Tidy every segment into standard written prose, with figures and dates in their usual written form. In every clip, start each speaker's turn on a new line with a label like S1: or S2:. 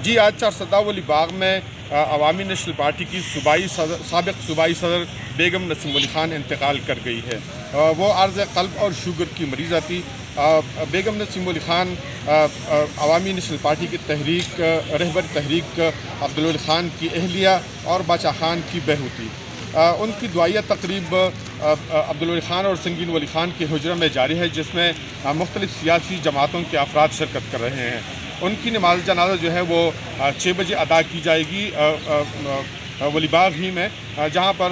S1: जी, आज चारसद्दा बाग में अवामी national party की साबिक़ सूबाई सदर बेगम नसीम अली ख़ान इंतकाल कर गई है। वो अर्ज़ क़ल्ब और शुगर की मरीज़ा थी। बेगम नसीम अली ख़ान अवामी नेशनल पार्टी की रहबर तहरीक अब्दुल वली ख़ान की अहलिया और बादशाह ख़ान की बहू थी। उनकी दुआया तकरीब अब्दुल वली ख़ान और संगीन वली ख़ान के हुजरा में जारी है, जिसमें मुख्तलिफ़ सियासी जमातों के अफराद शिरकत कर रहे हैं। उनकी नमाज जनाजा जो है वो 6 बजे अदा की जाएगी वलीबाग ही में, जहाँ पर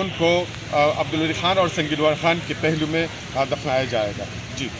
S1: उनको अब्दुल वली ख़ान और संगीन वली ख़ान के पहलू में दफनाया जाएगा। जी।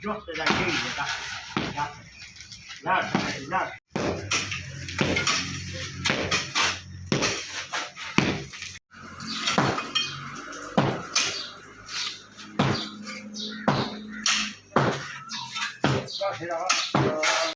S2: Just as I gave you that.